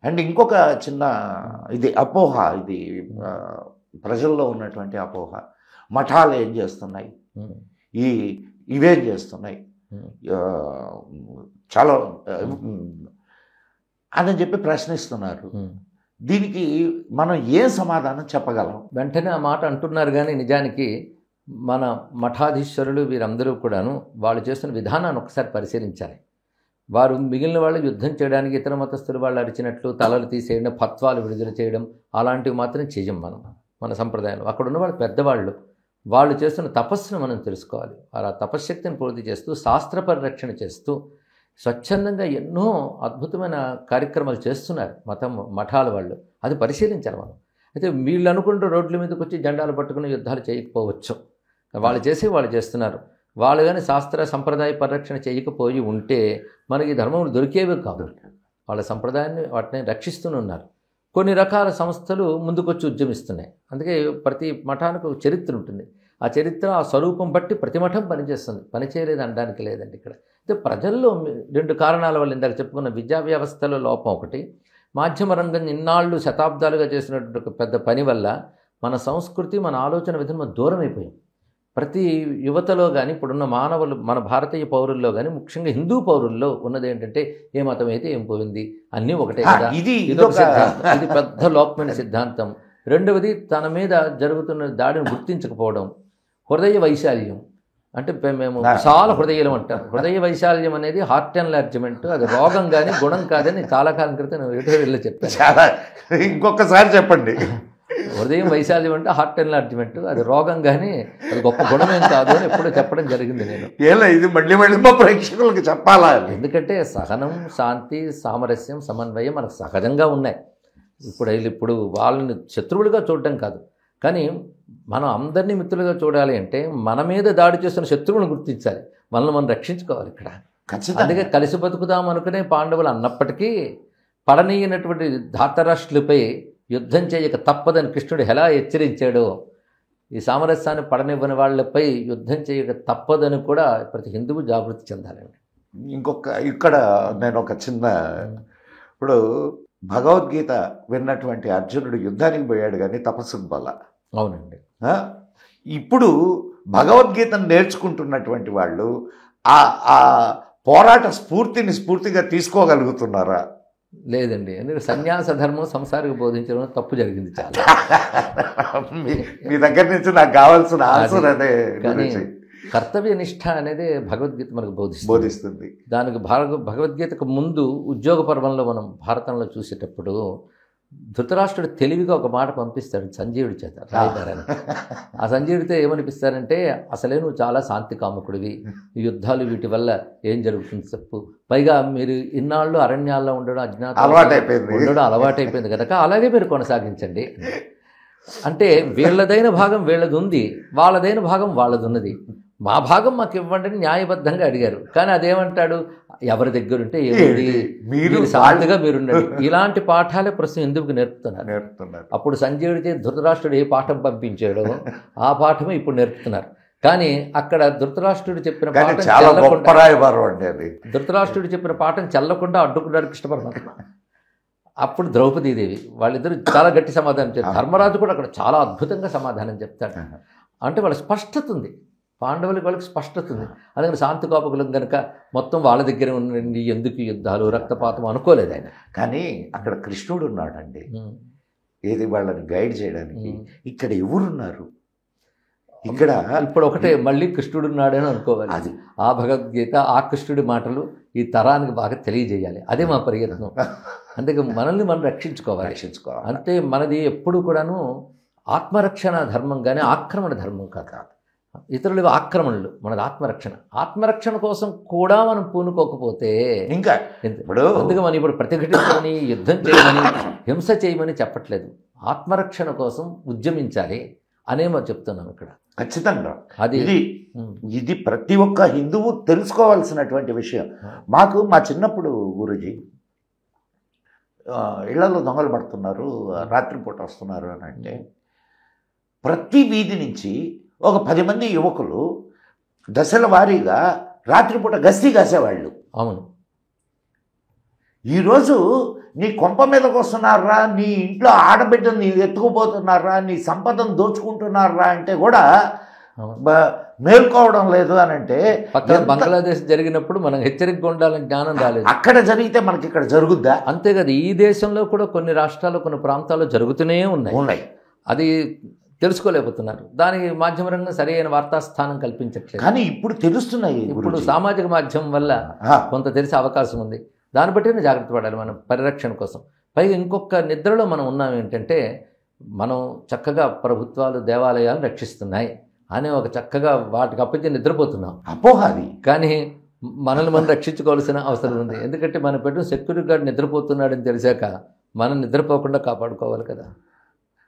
And ఇంకొక చిన్న ఇది అపోహ, ఇది ప్రజల్లో ఉన్నటువంటి అపోహ, మఠాలు ఏం చేస్తున్నాయి, ఇవేం చేస్తున్నాయి, చాలా అని చెప్పి ప్రశ్నిస్తున్నారు. దీనికి మనం ఏ సమాధానం చెప్పగలం? వెంటనే ఆ మాట అంటున్నారు, కానీ నిజానికి మన మఠాధీశ్వరులు వీరందరూ కూడాను వాళ్ళు చేస్తున్న విధానాన్ని ఒకసారి పరిశీలించాలి. వారు మిగిలిన వాళ్ళు యుద్ధం చేయడానికి ఇతర మతస్థులు వాళ్ళు అరిచినట్లు తలలు తీసేయడం, ఫత్వాలు విడుదల చేయడం అలాంటివి మాత్రం చేయం మన సంప్రదాయంలో. అక్కడ ఉన్న వాళ్ళు పెద్దవాళ్ళు, వాళ్ళు చేస్తున్న తపస్సును మనం తెలుసుకోవాలి. వారు ఆ తపశ్శక్తిని పూర్తి చేస్తూ శాస్త్ర పరిరక్షణ చేస్తూ స్వచ్ఛందంగా ఎన్నో అద్భుతమైన కార్యక్రమాలు చేస్తున్నారు మఠాల వాళ్ళు. అది పరిశీలించాలి మనం. అయితే వీళ్ళు అనుకుంటూ రోడ్ల మీదకి వచ్చి జెండాలు పట్టుకుని యుద్ధాలు చేయకపోవచ్చు, వాళ్ళు చేస్తున్నారు. వాళ్ళు కానీ శాస్త్ర సంప్రదాయ పరిరక్షణ చేయకపోయి ఉంటే మనకి ధర్మములు దొరికేవి కాదు. వాళ్ళ సంప్రదాయాన్ని వాటిని రక్షిస్తూనే ఉన్నారు. కొన్ని రకాల సంస్థలు ముందుకొచ్చి ఉద్యమిస్తున్నాయి. అందుకే ప్రతి మఠానికి ఒక చరిత్ర ఉంటుంది. ఆ చరిత్ర, ఆ స్వరూపం బట్టి ప్రతి మఠం పనిచేస్తుంది. పనిచేయలేదు అనడానికి లేదండి ఇక్కడ. అయితే ప్రజల్లో 2 కారణాల వల్ల ఇందాక చెప్పుకున్న విద్యా వ్యవస్థలో లోపం ఒకటి, మాధ్యమ రంగం ఇన్నాళ్ళు శతాబ్దాలుగా చేసినటువంటి ఒక పెద్ద పని వల్ల మన సంస్కృతి, మన ఆలోచన విధానం దూరం అయిపోయింది. ప్రతి యువతలో కానీ ఇప్పుడున్న మానవులు, మన భారతీయ పౌరుల్లో కానీ ముఖ్యంగా హిందూ పౌరుల్లో ఉన్నది ఏంటంటే ఏ మతం అయితే ఏం పోయింది, అన్నీ ఒకటే కదా. ఇది పెద్ద లోపమైన సిద్ధాంతం. రెండవది, తన మీద జరుగుతున్న దాడిని గుర్తించకపోవడం. హృదయ వైశాల్యం అంటే మేము చాలా హృదయం అంటాం. హృదయ వైశాల్యం అనేది హార్ట్ ఎన్లార్జ్మెంట్, అది రోగం కానీ గుణం కాదని చాలా కాలం క్రితం వెళ్ళి చెప్పాను. ఇంకొకసారి చెప్పండి. హృదయం వైశాల్యం అంటే హార్ట్ ఎన్లార్జ్మెంట్, అది రోగం కానీ అది గొప్ప గుణమేం కాదు అని ఎప్పుడూ చెప్పడం జరిగింది నేను. ఇది మళ్ళీ మా ప్రేక్షకులకు చెప్పాలా? ఎందుకంటే సహనం, శాంతి, సామరస్యం, సమన్వయం మనకు సహజంగా ఉన్నాయి. ఇప్పుడు వాళ్ళని శత్రువులుగా చూడటం కాదు, కానీ మనం అందరినీ మిత్రులుగా చూడాలి అంటే మన మీద దాడి చేస్తున్న శత్రువులను గుర్తించాలి, మనల్ని మనం రక్షించుకోవాలి ఇక్కడ. అందుకే కలిసి బతుకుదాం అనుకునే పాండవులు అన్నప్పటికీ పడనీయనటువంటి ధాతరాష్ట్రులపై యుద్ధం చేయక తప్పదని కృష్ణుడు ఎలా హెచ్చరించాడో, ఈ సామరస్యాన్ని పడనివ్వని వాళ్ళపై యుద్ధం చేయక తప్పదని కూడా ప్రతి హిందువు జాగృతి చెందాలండి. ఇక్కడ నేను ఒక చిన్న, ఇప్పుడు భగవద్గీత విన్నటువంటి అర్జునుడు యుద్ధానికి పోయాడు కానీ తపస్సుకు పోల. అవునండి. ఇప్పుడు భగవద్గీతను నేర్చుకుంటున్నటువంటి వాళ్ళు ఆ పోరాట స్ఫూర్తిగా తీసుకోగలుగుతున్నారా? లేదండి. ఎందుకంటే సన్యాస ధర్మం సంసారికి బోధించడం తప్పు జరిగింది చాలా. మీ దగ్గర నుంచి నాకు కావాల్సిన ఆన్సర్ అదే. కర్తవ్య నిష్ఠ అనేది భగవద్గీత మనకు బోధిస్తుంది. దానికి భగవద్గీతకు ముందు ఉద్యోగ పర్వంలో మనం భారతంలో చూసేటప్పుడు ధృతరాష్ట్రుడు తెలివిగా ఒక మాట పంపిస్తాడు సంజీవుడి చేత రాయదారని. ఆ సంజీవుడితో ఏమనిపిస్తారంటే, అసలే నువ్వు చాలా శాంతి కాముకుడివి, యుద్ధాలు వీటి వల్ల ఏం జరుగుతుంది చెప్పు, పైగా మీరు ఇన్నాళ్ళు అరణ్యాల్లో ఉండడం, ఉండడం అలవాటైపోయింది కనుక అలాగే మీరు కొనసాగించండి. అంటే వీళ్ళదైన భాగం వీళ్ళది ఉంది, వాళ్ళదైన భాగం వాళ్ళది ఉన్నది, మా భాగం మాకు ఇవ్వండి అని న్యాయబద్ధంగా అడిగారు. కానీ అదేమంటాడు, ఎవరి దగ్గర ఉంటే ఏమిటి, మీరు శాంతిగా మీరుండండి. ఇలాంటి పాఠాలే ప్రస్తుతం ఎందుకు నేర్పుతున్నారు. అప్పుడు సంజయుడికి ధృతరాష్ట్రుడు ఏ పాఠం పంపించాడో ఆ పాఠమే ఇప్పుడు నేర్పుతున్నారు. కానీ అక్కడ ధృతరాష్ట్రుడు చెప్పిన పాఠం చల్లకుండా అడ్డుకున్నాడు కృష్ణ పరమాత్మ. అప్పుడు ద్రౌపదీదేవి వాళ్ళిద్దరు చాలా గట్టి సమాధానం చెప్తారు. ధర్మరాజు కూడా అక్కడ చాలా అద్భుతంగా సమాధానం చెప్తాడు. అంటే వాళ్ళ స్పష్టత ఉంది, పాండవులకి వాళ్ళకి స్పష్టత ఉంది. అందుకని శాంతి కోపకులం కనుక మొత్తం వాళ్ళ దగ్గర ఉండండి, ఎందుకు యుద్ధాలు రక్తపాతం అనుకోలేదు ఆయన. కానీ అక్కడ కృష్ణుడు ఉన్నాడండి, ఏది వాళ్ళని గైడ్ చేయడానికి. ఇక్కడ ఎవరున్నారు? ఇక్కడ ఇప్పుడు ఒకటే మళ్ళీ కృష్ణుడు ఉన్నాడని అనుకోవాలి. అది ఆ భగవద్గీత, ఆ కృష్ణుడి మాటలు ఈ తరానికి బాగా తెలియజేయాలి. అదే మా ప్రయత్నం. అందుకే మనల్ని మనం రక్షించుకోవాలి. అంటే మనది ఎప్పుడు కూడాను ఆత్మరక్షణ ధర్మం కానీ ఆక్రమణ ధర్మం కాదు. ఇతరులు ఆక్రమణలు, మనది ఆత్మరక్షణ. ఆత్మరక్షణ కోసం కూడా మనం పూనుకోకపోతే ఇంకా అందుకే మనం ఇప్పుడు ప్రతిఘటించమని, యుద్ధం చేయమని, హింస చేయమని చెప్పట్లేదు. ఆత్మరక్షణ కోసం ఉద్యమించాలి అనే మనం చెప్తున్నాం ఇక్కడ. ఖచ్చితంగా ఇది ప్రతి ఒక్క హిందువు తెలుసుకోవాల్సినటువంటి విషయం. మా చిన్నప్పుడు గురూజీ ఇళ్లలో దొంగలు పడుతున్నారు, రాత్రిపూట వస్తున్నారు అని అంటే ప్రతి వీధి నుంచి ఒక 10 మంది యువకులు దశల వారీగా రాత్రిపూట గస్తీ కాసేవాళ్ళు. అవును. ఈరోజు నీ కొంప మీదకి వస్తున్నారా, నీ ఇంట్లో ఆడబిడ్డని ఎత్తుకుపోతున్నారా, నీ సంపదను దోచుకుంటున్నారా అంటే కూడా మేల్కోవడం లేదు అని అంటే, పక్కన బంగ్లాదేశ్ జరిగినప్పుడు మనం హెచ్చరికగా ఉండాలని జ్ఞానం రాలేదు. అక్కడ జరిగితే మనకి ఇక్కడ జరుగుద్దా? అంతే కదా, ఈ దేశంలో కూడా కొన్ని రాష్ట్రాల్లో కొన్ని ప్రాంతాల్లో జరుగుతూనే ఉన్నాయి. అది తెలుసుకోలేకపోతున్నారు. దానికి మాధ్యమ రంగం సరైన వార్తాస్థానం కల్పించట్లేదు. కానీ ఇప్పుడు తెలుస్తున్నాయి. ఇప్పుడు సామాజిక మాధ్యమం వల్ల కొంత తెలిసే అవకాశం ఉంది. దాన్ని బట్టి జాగ్రత్త పడాలి మనం పరిరక్షణ కోసం. పైగా ఇంకొక నిద్రలో మనం ఉన్నాం ఏంటంటే, మనం చక్కగా ప్రభుత్వాలు దేవాలయాలు రక్షిస్తున్నాయి అని ఒక చక్కగా వాటికి అప్పగించి నిద్రపోతున్నాం. అపోహాది. కానీ మనల్ని మనం రక్షించుకోవాల్సిన అవసరం ఉంది. ఎందుకంటే మన పెట్టిన సెక్యూరిటీ గార్డ్ నిద్రపోతున్నాడని తెలిసాక మనం నిద్రపోకుండా కాపాడుకోవాలి కదా.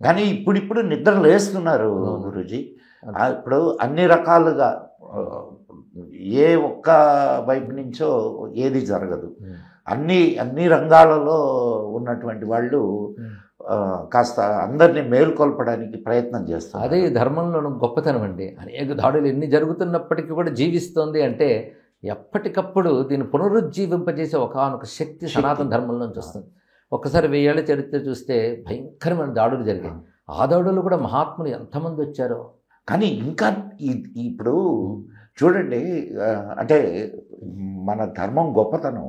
కానీ ఇప్పుడు నిద్ర లేస్తున్నారు గురూజీ. ఇప్పుడు అన్ని రకాలుగా ఏ ఒక్క వైపు నుంచో ఏది జరగదు. అన్ని రంగాలలో ఉన్నటువంటి వాళ్ళు కాస్త అందరినీ మేల్కొల్పడానికి ప్రయత్నం చేస్తారు. అదే ధర్మంలోనూ గొప్పతనం అండి. అనేక దాడులు ఎన్ని జరుగుతున్నప్పటికీ కూడా జీవిస్తోంది అంటే ఎప్పటికప్పుడు దీన్ని పునరుజ్జీవింపజేసే ఒకనొక శక్తి సనాతన ధర్మంలోంచి వస్తుంది. ఒక్కసారి 1000 ఏళ్ల చరిత్ర చూస్తే భయంకరమైన దాడులు జరిగాయి. ఆ దాడులు కూడా మహాత్ములు ఎంతమంది వచ్చారో. కానీ ఇంకా ఇప్పుడు చూడండి, అంటే మన ధర్మం గొప్పతనం,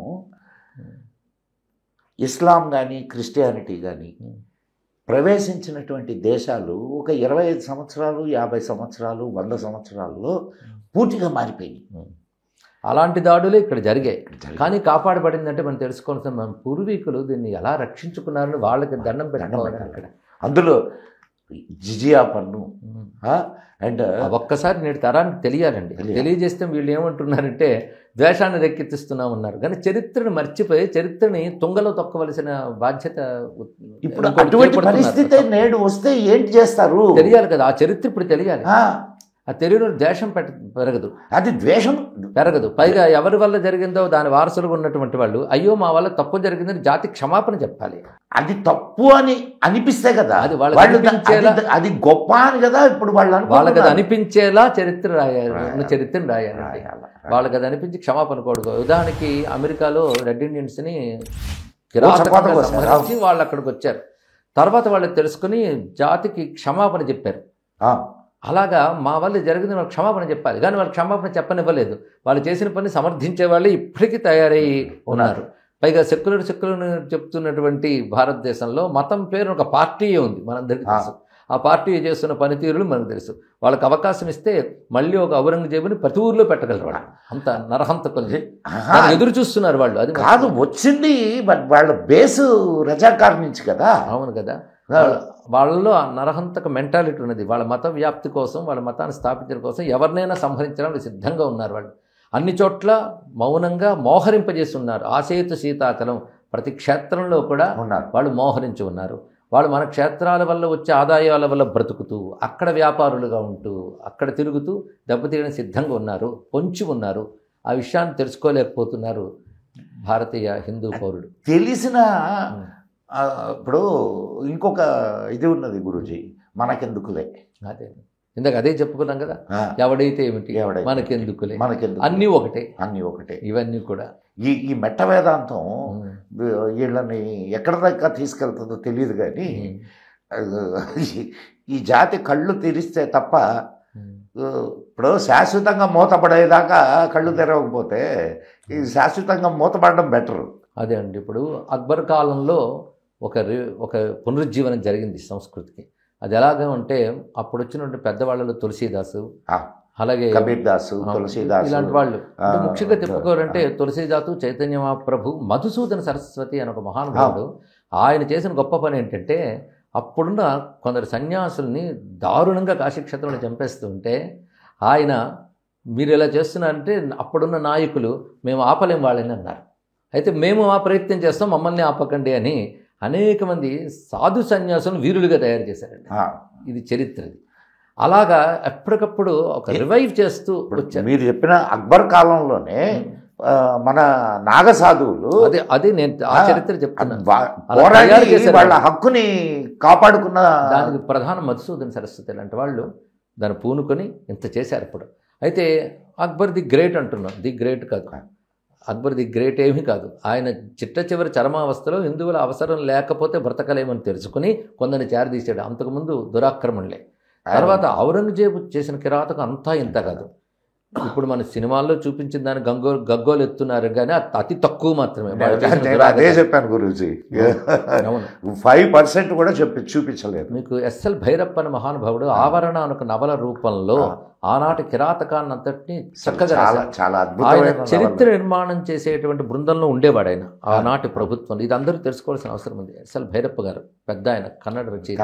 ఇస్లాం కానీ క్రిస్టియానిటీ కానీ ప్రవేశించినటువంటి దేశాలు ఒక 25 సంవత్సరాలు 50 సంవత్సరాలు 100 సంవత్సరాల్లో పూర్తిగా మారిపోయినాయి. అలాంటి దాడులే ఇక్కడ జరిగాయి. కానీ కాపాడబడిందంటే మనం తెలుసుకోవాల్సిన మన పూర్వీకులు దీన్ని ఎలా రక్షించుకున్నారని వాళ్ళకి దండం పెట్టడం అక్కడ. అందులో జిజియా పన్ను అండ్ ఒక్కసారి నేటి తరానికి తెలియాలండి. తెలియజేస్తే వీళ్ళు ఏమంటున్నారంటే ద్వేషాన్ని రెక్కెత్తిస్తున్నామన్నారు. కానీ చరిత్రను మర్చిపోయి చరిత్రని తుంగలో తొక్కవలసిన బాధ్యత ఇప్పుడు అటువంటి పరిస్థితి నేడు వస్తే ఏంటి చేస్తారు తెలియాలి కదా. ఆ చరిత్ర ఇప్పుడు తెలియాలి. ఆ తెలియని ద్వేషం పెరగదు, అది ద్వేషం పెరగదు. పైగా ఎవరి వల్ల జరిగిందో దాని వారసులుగా ఉన్నటువంటి వాళ్ళు అయ్యో మా వల్ల తప్పు జరిగిందని జాతి క్షమాపణ చెప్పాలి. అది తప్పు అని అనిపిస్తే కదా అది వాళ్ళకి అది గొప్ప అని కదా ఇప్పుడు వాళ్ళకి అది అనిపించేలా చరిత్ర రాయాలి, చరిత్రను రాయాలి. వాళ్ళకి అది అనిపించి క్షమాపణ కూడదు. ఉదాహరణకి అమెరికాలో రెడ్ ఇండియన్స్ని కిరాతకంగా సంహరించి వాళ్ళు అక్కడికి వచ్చారు. తర్వాత వాళ్ళు తెలుసుకుని జాతికి క్షమాపణ చెప్పారు. అలాగా మా వల్ల జరిగింది వాళ్ళు క్షమాపణ చెప్పాలి. కానీ వాళ్ళు క్షమాపణ చెప్పనివ్వలేదు. వాళ్ళు చేసిన పని సమర్థించే వాళ్ళు ఇప్పటికీ తయారై ఉన్నారు. పైగా సెక్యులర్ చెప్తున్నటువంటి భారతదేశంలో మతం పేరు ఒక పార్టీ ఉంది, మనందరికీ తెలుసు. ఆ పార్టీ చేస్తున్న పనితీరులు మనకు తెలుసు. వాళ్ళకి అవకాశం ఇస్తే మళ్ళీ ఒక ఔరంగజేబుని ప్రతి ఊర్లో పెట్టగలరు. వాళ్ళు అంత నరహంతకులు ఎదురు చూస్తున్నారు వాళ్ళు. అది కాదు వచ్చింది వాళ్ళ బేసు రజాకార్ నుంచి కదా. అవును కదా. వాళ్ళలో ఆ నరహంతక మెంటాలిటీ ఉన్నది. వాళ్ళ మత వ్యాప్తి కోసం, వాళ్ళ మతాన్ని స్థాపించడం కోసం ఎవరినైనా సంహరించడానికి సిద్ధంగా ఉన్నారు వాళ్ళు. అన్ని చోట్ల మౌనంగా మోహరింపజేసి ఉన్నారు. ఆసేతు సీతాచలం ప్రతి క్షేత్రంలో కూడా వాళ్ళు మోహరించి ఉన్నారు. వాళ్ళు మన క్షేత్రాల వల్ల వచ్చే ఆదాయాల వల్ల బ్రతుకుతూ అక్కడ వ్యాపారులుగా ఉంటూ అక్కడ తిరుగుతూ దెబ్బతీయడం సిద్ధంగా ఉన్నారు, పొంచి ఉన్నారు. ఆ విషయాన్ని తెలుసుకోలేకపోతున్నారు భారతీయ హిందూ పౌరుడు. తెలిసిన ఇప్పుడు ఇంకొక ఇది ఉన్నది గురూజీ, మనకెందుకులే. అదే ఇందాక అదే చెప్పుకున్నాం కదా, ఎవడైతే ఏమిటి మనకెందుకులే, అన్నీ ఒకటే. ఇవన్నీ కూడా ఈ మెట్ట వేదాంతం వీళ్ళని ఎక్కడి దాకా తీసుకెళ్తుందో తెలియదు. కానీ ఈ జాతి కళ్ళు తెరిస్తే తప్ప ఇప్పుడు శాశ్వతంగా మూతపడేదాకా కళ్ళు తెరవకపోతే ఈ శాశ్వతంగా మూతపడడం బెటరు. అదే అండి. ఇప్పుడు అక్బర్ కాలంలో ఒక పునరుజ్జీవనం జరిగింది సంస్కృతికి. అది ఎలాగా అంటే అప్పుడు వచ్చినటువంటి పెద్దవాళ్ళలో తులసీదాసు, అలాగే కబీర్దాసు, తులసీదాసు ఇలాంటి వాళ్ళు. ముఖ్యంగా చెప్పుకోవాలంటే తులసీదాసు, చైతన్య మహాప్రభు, మధుసూదన సరస్వతి అని ఒక మహానుభావుడు. ఆయన చేసిన గొప్ప పని ఏంటంటే అప్పుడున్న కొందరు సన్యాసుల్ని దారుణంగా కాశీక్షేత్రంలో చంపేస్తూ ఉంటే ఆయన మీరు ఇలా చేస్తున్నారంటే అప్పుడున్న నాయకులు మేము ఆపలేం వాళ్ళని అన్నారు. అయితే మేము ఆ ప్రయత్నం చేస్తాం, మమ్మల్ని ఆపకండి అని అనేక మంది సాధు సన్యాసులను వీరులుగా తయారు చేశారండి. ఇది చరిత్రది. అలాగా ఎప్పటికప్పుడు ఒక రివైవ్ చేస్తూ వచ్చారు. మీరు చెప్పిన అక్బర్ కాలంలోనే మన నాగ సాధువులు అదే నేను ఆ చరిత్ర చెప్తున్నాను. వాళ్ళ హక్కుని కాపాడుకున్న దానికి ప్రధాన మధుసూదన సరస్వతి లాంటి వాళ్ళు దాన్ని పూనుకొని ఇంత చేశారు ఇప్పుడు. అయితే అక్బర్ ది గ్రేట్ అంటున్నాం, ది గ్రేట్ కాదు. అక్బర్ ది గ్రేట్ ఏమీ కాదు. ఆయన చిట్ట చివరి చరమావస్థలో హిందువుల అవసరం లేకపోతే బ్రతకలేమని తెలుసుకుని కొందరిని చేరదీశాడు. అంతకుముందు దురాక్రమణలే. తర్వాత ఔరంగజేబు చేసిన కిరాతకం అంతా ఇంత కాదు. ఇప్పుడు మన సినిమాల్లో చూపించిన దాన్ని గగ్గోలు ఎత్తున్నారు కానీ అతి తక్కువ మాత్రమే. అదే చెప్పాను గురూజీ, 5% కూడా చూపించలేదు. మీకు ఎస్ఎల్ భైరప్ప అనే మహానుభావుడు ఆవరణ అనే నవల రూపంలో ఆనాటి కిరాతకాన్ని అంతటినీ చక్కగా చాలా ఆయన చరిత్ర నిర్మాణం చేసేటువంటి బృందంలో ఉండేవాడు ఆయన ఆనాటి ప్రభుత్వం. ఇది అందరూ తెలుసుకోవాల్సిన అవసరం ఉంది. ఎస్ఎల్ భైరప్ప గారు పెద్ద ఆయన కన్నడ రచయిత.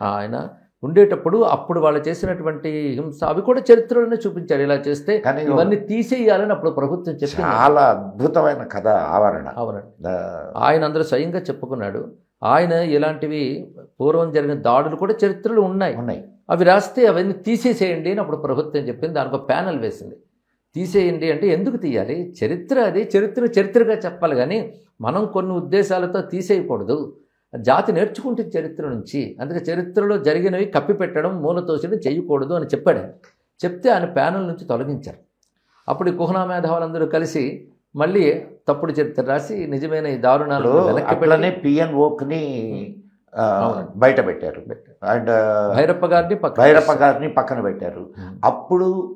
ఆయన ఉండేటప్పుడు అప్పుడు వాళ్ళు చేసినటువంటి హింస అవి కూడా చరిత్రలోనే చూపించారు. ఇలా చేస్తే ఇవన్నీ తీసేయాలని అప్పుడు ప్రభుత్వం చెప్పి చాలా అద్భుతమైన కథ ఆవరణ. ఆయన అందరూ స్వయంగా చెప్పుకున్నాడు. ఆయన ఇలాంటివి పూర్వం జరిగిన దాడులు కూడా చరిత్రలో ఉన్నాయి. అవి రాస్తే అవన్నీ తీసేసేయండి అని అప్పుడు ప్రభుత్వం చెప్పింది. దానికి ఒక ప్యానల్ వేసింది. తీసేయండి అంటే ఎందుకు తీయాలి? చరిత్ర అది చరిత్రగా చెప్పాలి కానీ మనం కొన్ని ఉద్దేశాలతో తీసేయకూడదు. జాతి నేర్చుకుంటుంది చరిత్ర నుంచి. అందుకే చరిత్రలో జరిగినవి కప్పిపెట్టడం మూలతోసడం చేయకూడదు అని చెప్పాడు. చెప్తే ఆయన ప్యానల్ నుంచి తొలగించారు. అప్పుడు ఈ కుహనా మేధావులందరూ కలిసి మళ్ళీ తప్పుడు చరిత్ర రాసి నిజమైన ఈ దారుణాలు వెనక్కి పిఎన్ఓని బయట పెట్టారు అండ్ భైరప్ప గారిని పక్కన పెట్టారు. అప్పుడు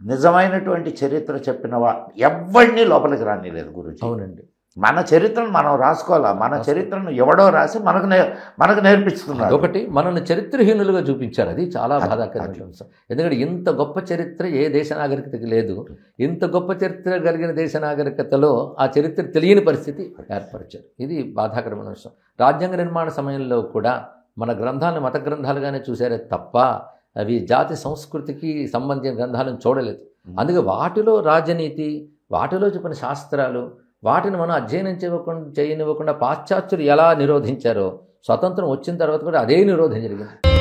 నిజమైనటువంటి చరిత్ర చెప్పిన ఎవరిని లోపలికి రానిలేదు గురుజీ. అవునండి. మన చరిత్రను మనం రాసుకోవాలా? మన చరిత్రను ఎవడో రాసి మనకు నేర్పిస్తున్నారు. ఒకటి మనల్ని చరిత్రహీనులుగా చూపించారు. అది చాలా బాధాకరమైన అంశం. ఎందుకంటే ఇంత గొప్ప చరిత్ర ఏ దేశ నాగరికతకి లేదు. ఇంత గొప్ప చరిత్ర కలిగిన దేశ నాగరికతలో ఆ చరిత్ర తెలియని పరిస్థితి ఏర్పరిచారు. ఇది బాధాకరమైన అంశం. రాజ్యాంగ నిర్మాణ సమయంలో కూడా మన గ్రంథాలను మత గ్రంథాలుగానే చూసారే తప్ప అవి జాతి సంస్కృతికి సంబంధించిన గ్రంథాలను చూడలేదు. అందుకే వాటిలో రాజనీతి, వాటిలో చెప్పిన శాస్త్రాలు, వాటిని మనం అధ్యయనం చేయనివ్వకుండా పాశ్చాత్యులు ఎలా నిరోధించారో స్వతంత్రం వచ్చిన తర్వాత కూడా అదే నిరోధం జరిగింది.